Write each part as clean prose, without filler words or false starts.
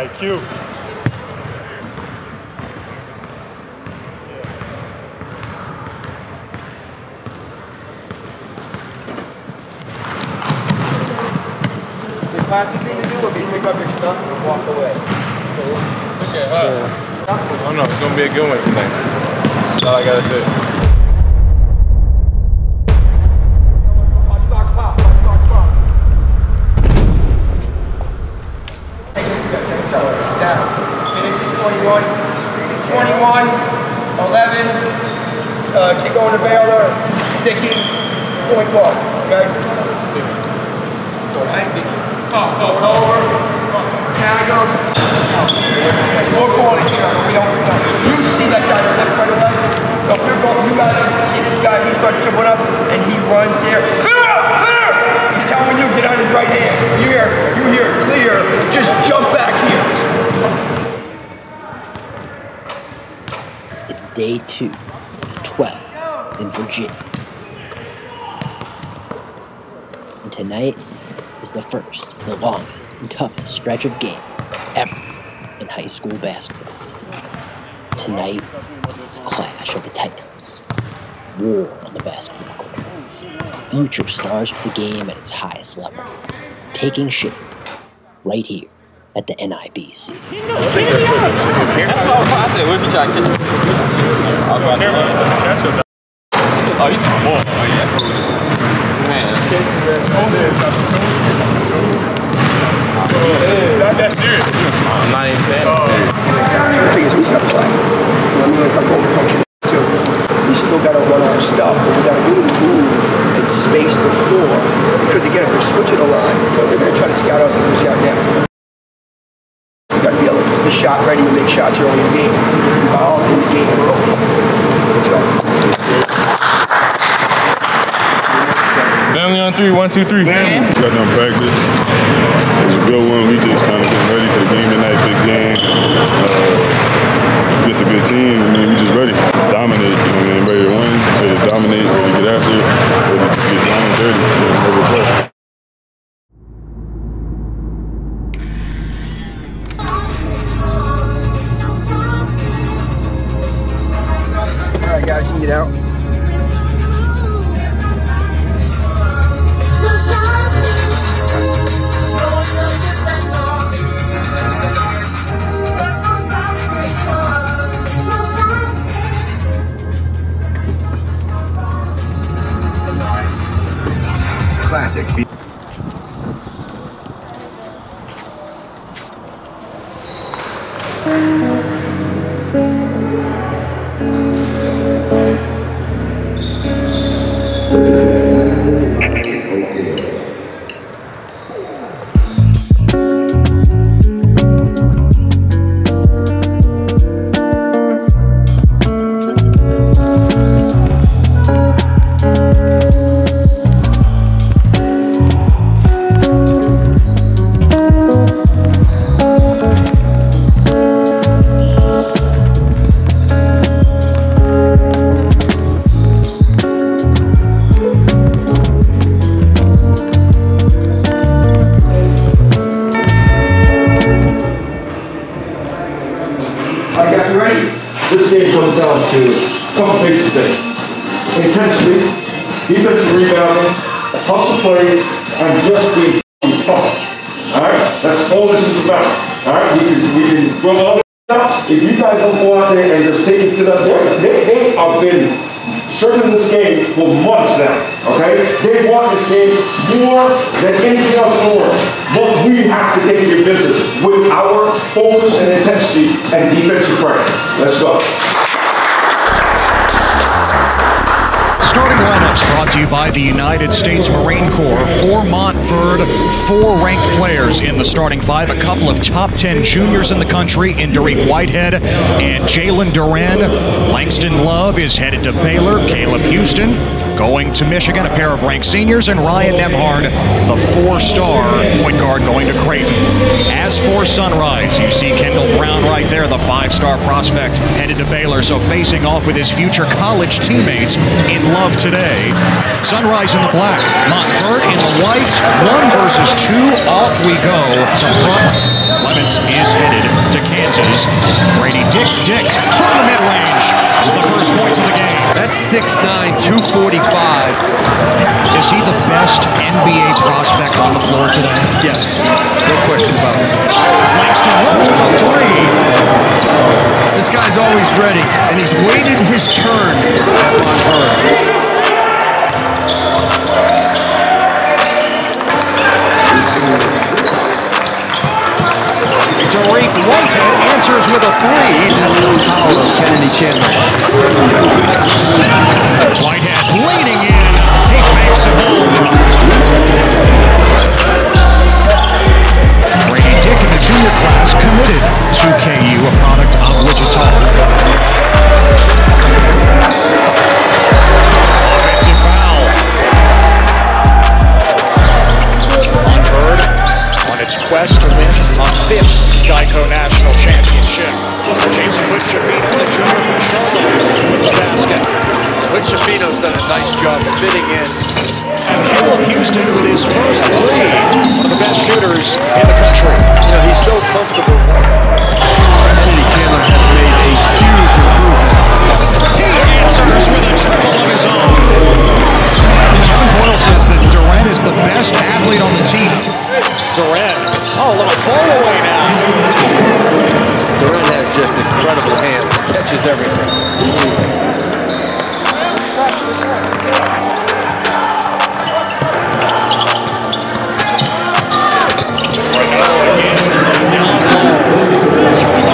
IQ. The classic thing to do would be pick up your stuff and walk away. Okay, I don't know. It's gonna be a good one tonight. That's all I gotta say. This is 21, 11, keep going to Baylor, Dickey, point one, okay? Over, now I go. We're calling here, we don't. You see that guy to lift right away? So if you're going, you guys see this guy, he starts dribbling up, and he runs there. Clear! Clear! He's telling you, get on his right hand. You hear clear, just jump back here. It's day 2 of 12 in Virginia. And tonight is the first of the longest and toughest stretch of games ever in high school basketball. Tonight is Clash of the Titans. War on the basketball court. Future stars of the game at its highest level. Taking shape right here at the NIBC. That's what I said. What if you try to catch him? I was trying to oh, you some bull. Oh, yeah, that's what we do. Man. It's not that serious. I'm not even saying it's serious. The thing is, we still play. You know what I mean? It's like overcoaching too. We still got to run our stuff, but we got to really move and space the floor. Because again, if they're switching a line, they're going to try to scout us like we're scouting now. You got to be able to be shot ready and make shots early in the game. Get involved in the game early. Let's go. Family on 3, 1, 2, 3. Family. Got done practice. It was a good one. We just kind of been ready for the game tonight. Big game. Just a good team. I mean, we just ready. Dominate. You know what I mean? Ready to win. Ready to dominate. Ready to get after it. Ready to get down and dirty. Ready to play. All right, guys, you can get out. Classic. This game comes down to a couple things today. Intensity, defensive rebounding, hustle plays, and just being tough. Alright? That's all this is about. Alright? We can throw all this stuff. If you guys don't go out there and just take it to that point, they have been serving this game for months now. Okay? They want this game more than anything else in the world. But we have to take your business with our focus and intensity and defensive pressure. Let's go. starting lineups brought to you by the United States Marine Corps. For Montverde, 4 ranked players in the starting 5. A couple of top 10 juniors in the country in Derek Whitehead and Jalen Duran. Langston Love is headed to Baylor. Caleb Houston going to Michigan. A pair of ranked seniors. And Ryan Nemhard, the 4-star point guard, going to Creighton. As for Sunrise, you see Kendall Brown right there, the 5-star prospect, headed to Baylor. So facing off with his future college teammates in Love today. Sunrise in the black, Montverde in the white. 1 versus 2, off we go. To front, Clements is headed to Kansas. Brady Dick from the mid-range with the first points of the game. That's 6'9", 245. Is he the best NBA prospect on the floor today? Yes, no question about it. Langston Love to the 3. This guy's always ready, and he's waited his turn at Montverde. Derek Whitehead answers with a 3. That's the power of Kennedy Chandler. Whitehead leaning in. He makes it home. Brady Dick in the junior class committed to KU, a product of Wichita. Offensive foul. Montverde on its quest to win a 5th Geico National Championship. Jalen Wichita, the junior from Charlotte, with the basket. Wichita's done a nice job fitting in. And Caleb Houston with his first lead, one of the best shooters in the country. You know, he's so comfortable. Kennedy Chandler has made a huge improvement. He answers with a triple of his own. Kevin Boyle says that Durant is the best athlete on the team. Durant, a little fall away now. Durant has just incredible hands, catches everything.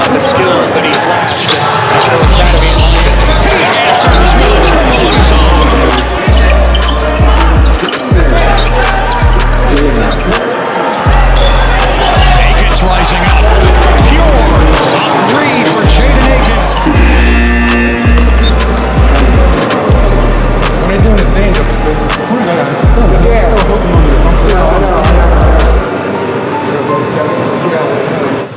The skills that he flashed at Air Academy in London. He answers with a triple of his own. Akins rising up. Pure. A 3 for Jaden Akins. When they're doing the thing,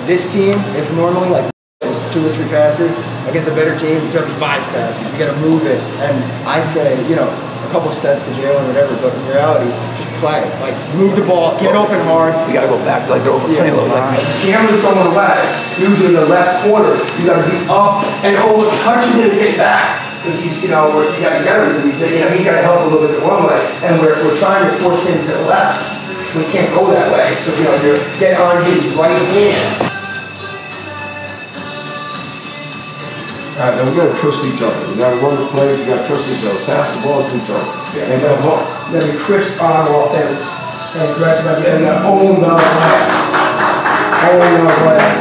this team, if normally like it's 2 or 3 passes, against a better team, it's gonna be 5 passes. You gotta move it. And I say, you know, a couple sets to jail and whatever, but in reality, just play. Like move the ball, get open hard. You gotta go back like they're overplaying. Like Cameron's going left. Usually in the left corner, you gotta be up and over touching him to get back. Because he's, you know, you gotta get him because he's, you know, he's gotta help a little bit the one way. And we're trying to force him to the left. So we can't go that way. So, you know, you're get on his right hand. All right, now we gotta trust each other. We gotta run the plays, we gotta trust each other. Pass the ball to each other. And then hook. You gotta be crisp on offense and aggressive at the end. You gotta own the glass. Own the glass.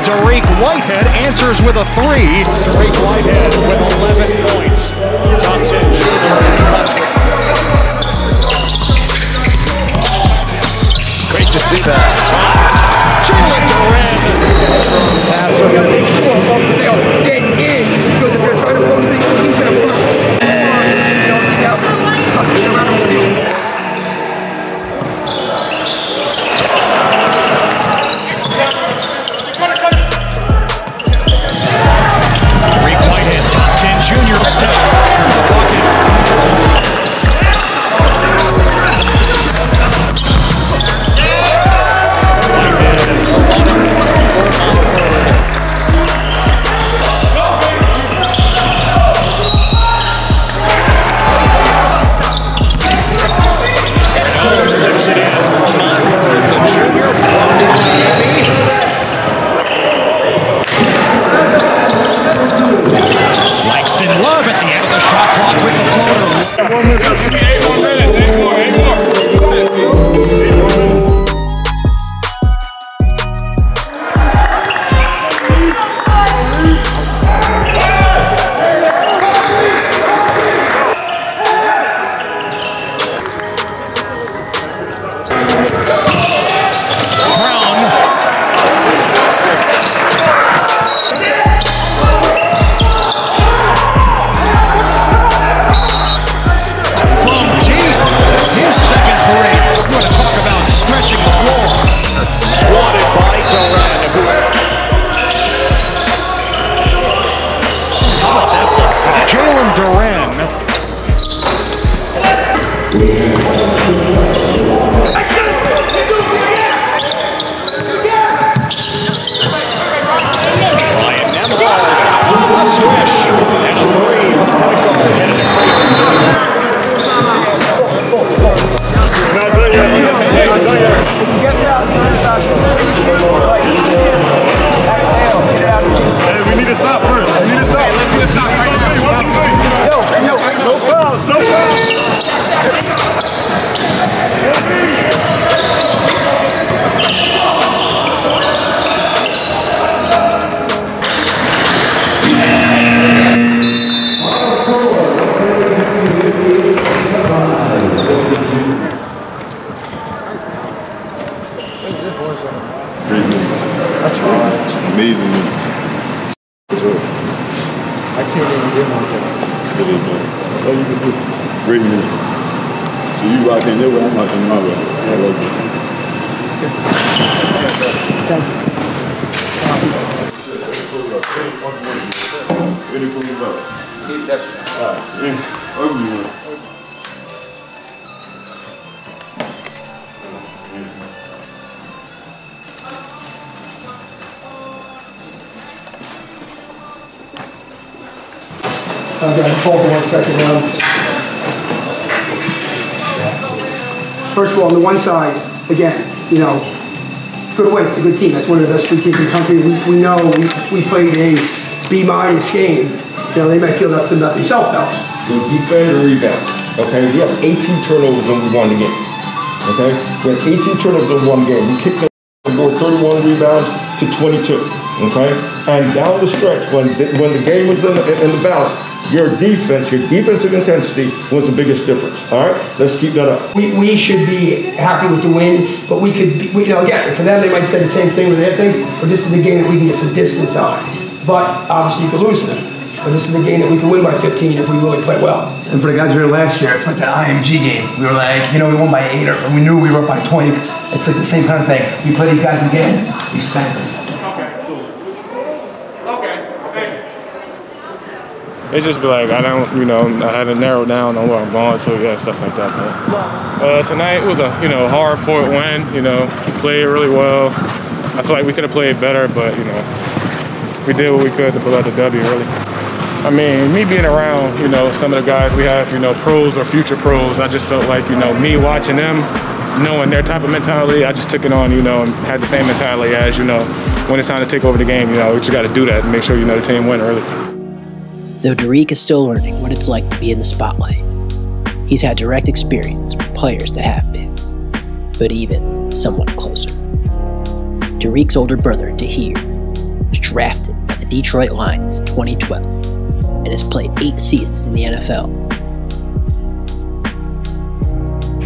Derek Whitehead answers with a 3. Derek Whitehead with 11 points. Top 10 junior in the country. Great to see that. Jalen Duran. Pass So you gotta make sure they'll get in, because if they're trying to force me, he's gonna front. Or, you know, if he's out, sucking around and stealing. Derek Whitehead, top 10 junior, step in the bucket. A swish and a three from the point guard headed to Creighton. Not done yet. Not done yet. Get it out. Hey, we need to stop first. We need to stop. Let's stop right now. Yo, no fouls. No fouls. Great minutes. That's right. Amazing minutes. I can't even get one. Really, man. That's all you can do. Great minutes. So you rock in your way, I'm rocking my way. I love you. Any food up? Ugly one. I've got to call for 1 second now. First of all, on the one side, again, you know, good win. It's a good team. That's one of the best three teams in the country. We know we played a B- game. You know, they might feel that's about themselves though. The defend and rebound. Okay, we have 18 turnovers and we won the game. Okay, we had 18 turnovers in one game. We kicked them and go 31 rebounds to 22. Okay, and down the stretch when the game was in the balance, your defensive intensity was the biggest difference. All right, let's keep that up. We should be happy with the win, but we could, you know, again, for them they might say the same thing with their things, but this is a game that we can get some distance on. But obviously you could lose them. But this is a game that we can win by 15 if we really play well. And for the guys who were last year, it's like the IMG game. We were like, you know, we won by 8 or we knew we were up by 20. It's like the same kind of thing. We play these guys again, we spank them. It's just be like, I don't, you know, I had to narrow down on where I'm going to, yeah, stuff like that, man. Tonight it was a, you know, hard-fought win, you know, we played really well. I feel like we could have played better, but, you know, we did what we could to pull out the W, really. I mean, me being around, you know, some of the guys we have, you know, pros or future pros, I just felt like, you know, me watching them, knowing their type of mentality, I just took it on, you know, and had the same mentality as, you know, when it's time to take over the game, you know, we just got to do that and make sure, you know, the team win early. Though Derek is still learning what it's like to be in the spotlight, he's had direct experience with players that have been, but even somewhat closer. Derek's older brother, Tahir, was drafted by the Detroit Lions in 2012 and has played 8 seasons in the NFL.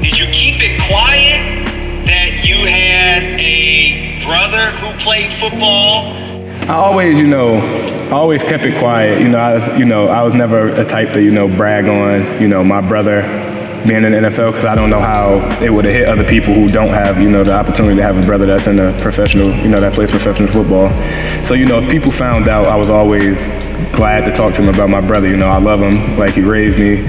Did you keep it quiet that you had a brother who played football? I always, you know, kept it quiet. I was never a type to, you know, brag on, you know, my brother being in the NFL, because I don't know how it would have hit other people who don't have, you know, the opportunity to have a brother that's in a professional, you know, that plays professional football. So, you know, if people found out, I was always glad to talk to him about my brother. You know, I love him like he raised me.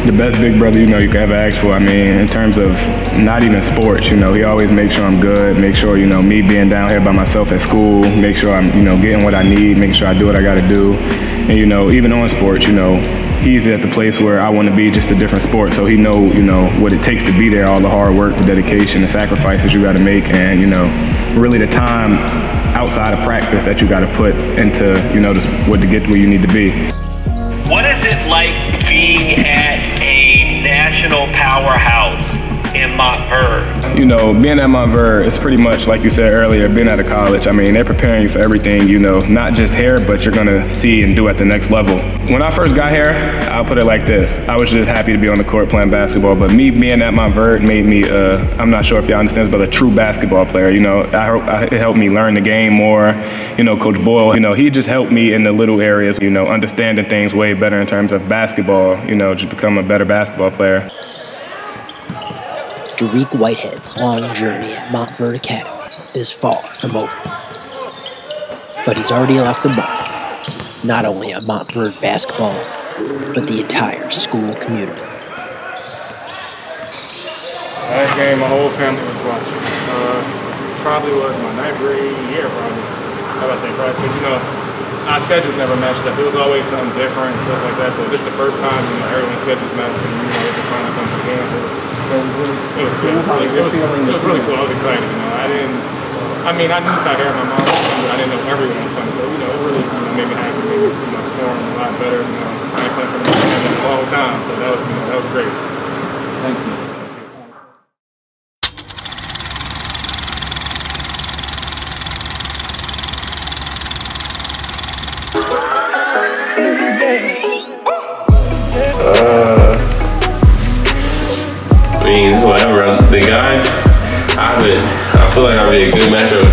The best big brother, you know, you could ever ask for. I mean, in terms of not even sports, you know, he always makes sure I'm good, make sure, you know, me being down here by myself at school, make sure I'm, you know, getting what I need, make sure I do what I got to do. And, you know, even on sports, you know, he's at the place where I want to be, just a different sport. So he know, you know, what it takes to be there, all the hard work, the dedication, the sacrifices you got to make, and, you know, really the time outside of practice that you got to put into, you know, what to get where you need to be. What is it like being at a national powerhouse in Montverde? You know, being at Montverde is pretty much, like you said earlier, being out of college. I mean, they're preparing you for everything, you know, not just here, but you're going to see and do at the next level. When I first got here, I'll put it like this. I was just happy to be on the court playing basketball, but me being at Montverde made me, I'm not sure if y'all understand, but a true basketball player. You know, it helped me learn the game more. You know, Coach Boyle, you know, he just helped me in the little areas, you know, understanding things way better in terms of basketball, you know, just become a better basketball player. Derek Whitehead's long journey at Montverde Academy is far from over. But he's already left a mark, not only on Montverde basketball, but the entire school community. Last game my whole family was watching. Probably was my 9th grade year, probably. How about I say probably? Because, you know, our schedules never matched up. It was always something different and stuff like that. So this is the first time, you know, everyone's schedules matched and, you know, the final comes again. It was cool. It was really cool. I was excited, you know. I mean, I knew Tahir, my mom, but I didn't know everyone was coming. So, you know, it really made me happy, made me, you know, perform a lot better. You know, I ain't playing for the family for a long time. So that was, you know, that was great. Thank you. I mean, it's whatever. The guys, I feel like I'd be a good matchup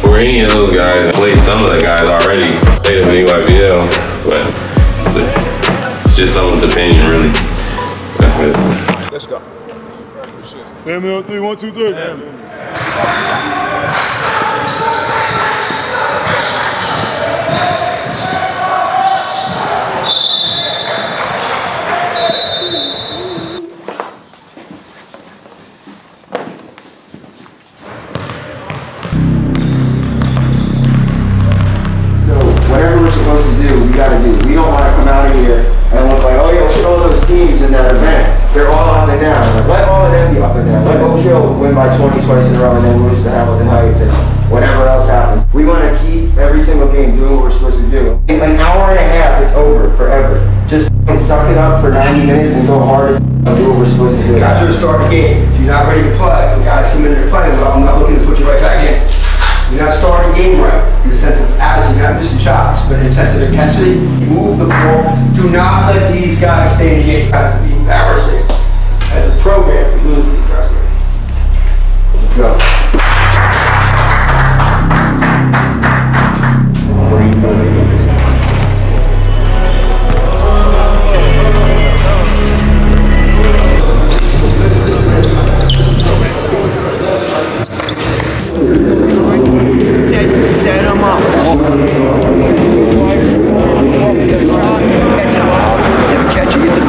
for any of those guys. I played some of the guys already. Played them in EYBL, but it's just someone's opinion, really. That's it. Let's go. Family on 3, 1, 2, 3. We don't want to come out of here and look like, oh yeah, look at all those teams in that event. They're all up and down. Like, let all of them be up and down. Let Oak Hill win by 20 twice in a row and then lose to Hamilton Heights and whatever else happens. We want to keep every single game doing what we're supposed to do. In an hour and a half, it's over forever. Just suck it up for 90 minutes and go hard and do what we're supposed to do. Guys are to start the game. If you're not ready to play, when guys come in and they're playing well, I'm not looking to put you right back in. You're not starting the game right in the sense of attitude, not missing shots, but in the sense of intensity. Move the ball. Do not let these guys stay in the game. Guys, it'd be embarrassing as a program if we lose these guys. Let's go. Set them up. Catch it, get the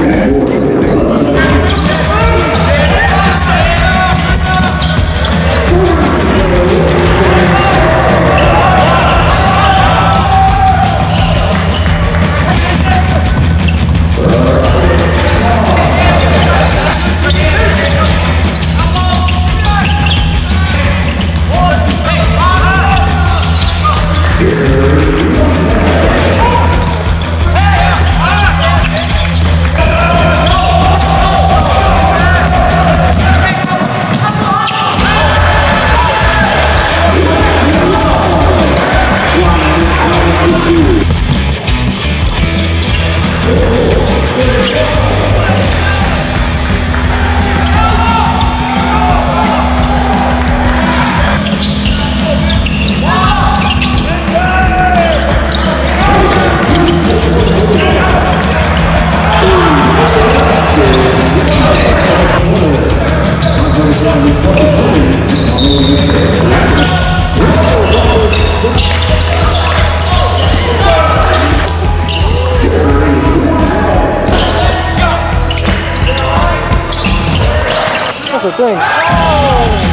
That's the thing. Oh!